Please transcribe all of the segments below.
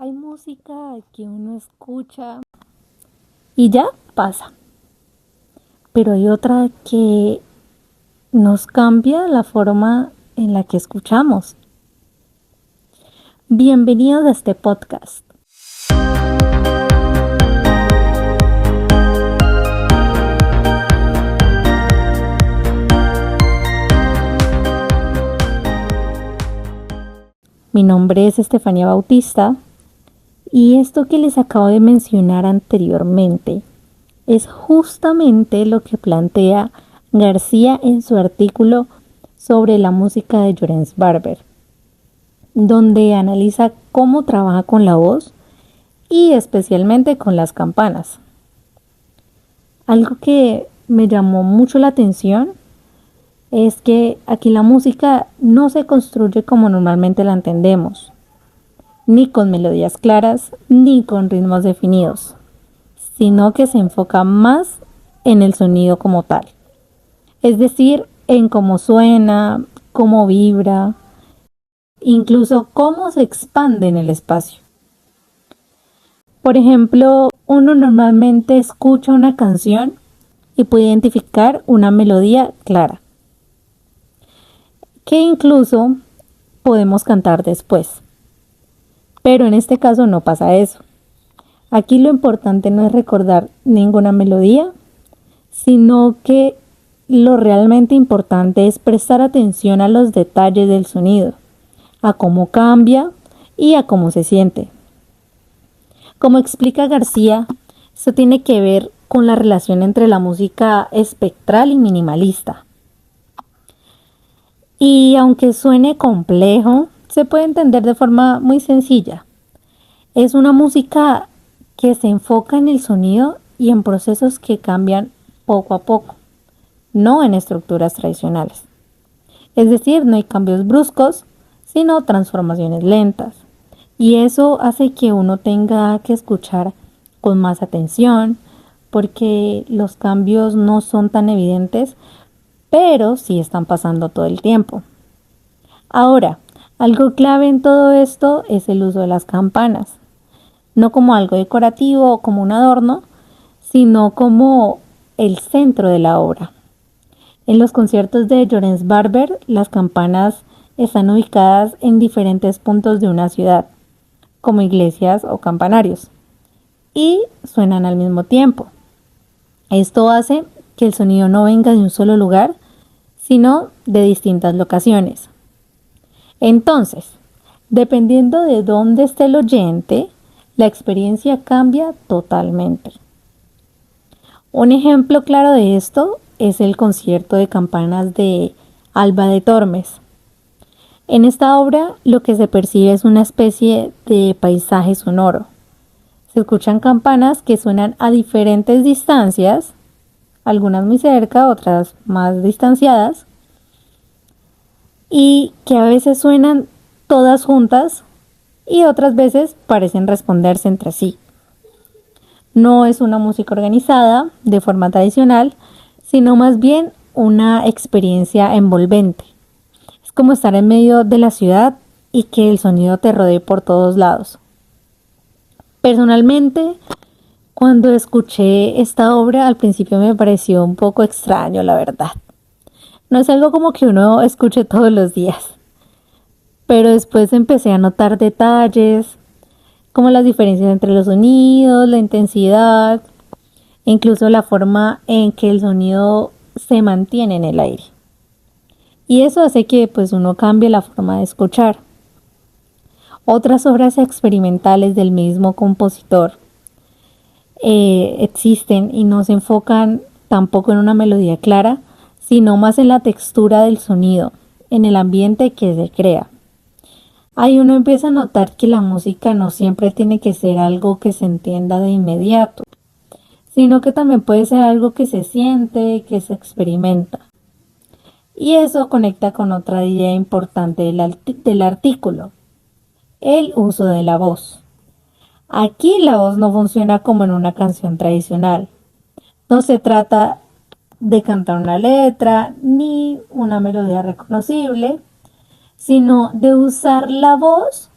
Hay música que uno escucha y ya pasa, pero hay otra que nos cambia la forma en la que escuchamos. Bienvenidos a este podcast. Mi nombre es Estefanía Bautista y esto que les acabo de mencionar anteriormente es justamente lo que plantea García en su artículo sobre la música de Llorens Barber, donde analiza cómo trabaja con la voz y especialmente con las campanas. Algo que me llamó mucho la atención es que aquí la música no se construye como normalmente la entendemos, ni con melodías claras, ni con ritmos definidos, sino que se enfoca más en el sonido como tal, es decir, en cómo suena, cómo vibra, incluso cómo se expande en el espacio. Por ejemplo, uno normalmente escucha una canción y puede identificar una melodía clara, que incluso podemos cantar después. Pero en este caso no pasa eso. Aquí lo importante no es recordar ninguna melodía, sino que lo realmente importante es prestar atención a los detalles del sonido, a cómo cambia y a cómo se siente. Como explica García, esto tiene que ver con la relación entre la música espectral y minimalista. Y aunque suene complejo, se puede entender de forma muy sencilla. Es una música que se enfoca en el sonido y en procesos que cambian poco a poco, no en estructuras tradicionales. Es decir, no hay cambios bruscos, sino transformaciones lentas. Y eso hace que uno tenga que escuchar con más atención, porque los cambios no son tan evidentes, pero sí están pasando todo el tiempo. Ahora, algo clave en todo esto es el uso de las campanas, no como algo decorativo o como un adorno, sino como el centro de la obra. En los conciertos de Llorens Barber, las campanas están ubicadas en diferentes puntos de una ciudad, como iglesias o campanarios, y suenan al mismo tiempo. Esto hace que el sonido no venga de un solo lugar, sino de distintas locaciones. Entonces, dependiendo de dónde esté el oyente, la experiencia cambia totalmente. Un ejemplo claro de esto es el concierto de campanas de Alba de Tormes. En esta obra lo que se percibe es una especie de paisaje sonoro. Se escuchan campanas que suenan a diferentes distancias, algunas muy cerca, otras más distanciadas, y que a veces suenan todas juntas y otras veces parecen responderse entre sí. No es una música organizada de forma tradicional, sino más bien una experiencia envolvente. Es como estar en medio de la ciudad y que el sonido te rodee por todos lados. Personalmente, cuando escuché esta obra, al principio me pareció un poco extraño, la verdad. No es algo como que uno escuche todos los días. Pero después empecé a notar detalles, como las diferencias entre los sonidos, la intensidad, e incluso la forma en que el sonido se mantiene en el aire. Y eso hace que uno cambie la forma de escuchar. Otras obras experimentales del mismo compositor existen y no se enfocan tampoco en una melodía clara, sino más en la textura del sonido, en el ambiente que se crea. Ahí uno empieza a notar que la música no siempre tiene que ser algo que se entienda de inmediato, sino que también puede ser algo que se siente, que se experimenta. Y eso conecta con otra idea importante del artículo, el uso de la voz. Aquí la voz no funciona como en una canción tradicional. No se trata de cantar una letra ni una melodía reconocible, sino de usar la voz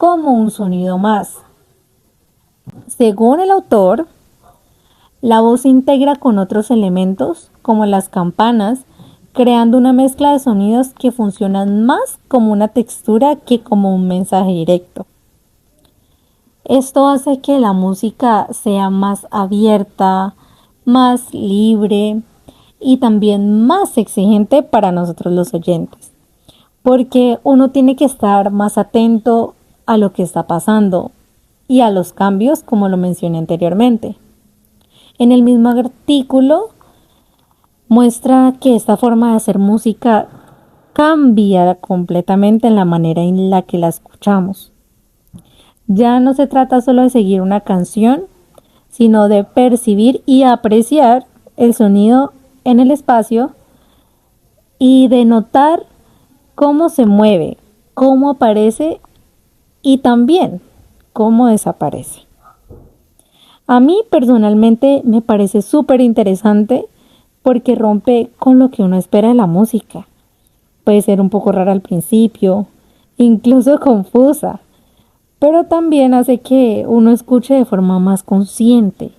como un sonido más. Según el autor, la voz se integra con otros elementos, como las campanas, creando una mezcla de sonidos que funcionan más como una textura que como un mensaje directo. Esto hace que la música sea más abierta, más libre y también más exigente para nosotros los oyentes, porque uno tiene que estar más atento a lo que está pasando y a los cambios, como lo mencioné anteriormente. En el mismo artículo muestra que esta forma de hacer música cambia completamente en la manera en la que la escuchamos. Ya no se trata solo de seguir una canción, sino de percibir y apreciar el sonido en el espacio y de notar cómo se mueve, cómo aparece y también cómo desaparece. A mí personalmente me parece súper interesante porque rompe con lo que uno espera de la música. Puede ser un poco rara al principio, incluso confusa, pero también hace que uno escuche de forma más consciente,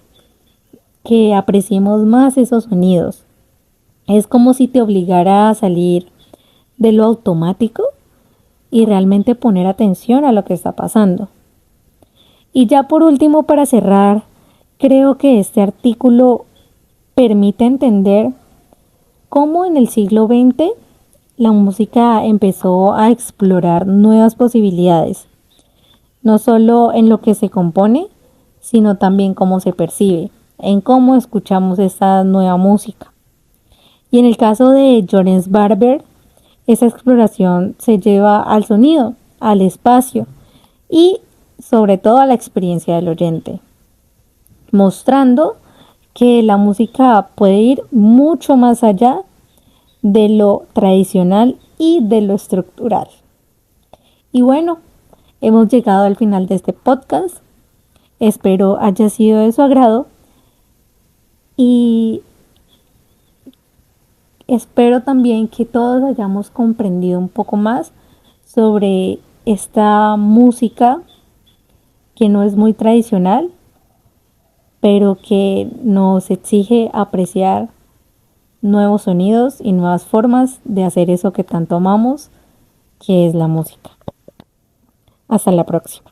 que apreciemos más esos sonidos. Es como si te obligara a salir de lo automático y realmente poner atención a lo que está pasando. Y ya por último, para cerrar, creo que este artículo permite entender cómo en el siglo XX la música empezó a explorar nuevas posibilidades, no solo en lo que se compone, sino también cómo se percibe, en cómo escuchamos esta nueva música. Y en el caso de Jones Barber, esa exploración se lleva al sonido, al espacio y sobre todo a la experiencia del oyente, mostrando que la música puede ir mucho más allá de lo tradicional y de lo estructural. Y bueno, hemos llegado al final de este podcast. Espero haya sido de su agrado y espero también que todos hayamos comprendido un poco más sobre esta música que no es muy tradicional, pero que nos exige apreciar nuevos sonidos y nuevas formas de hacer eso que tanto amamos, que es la música. Hasta la próxima.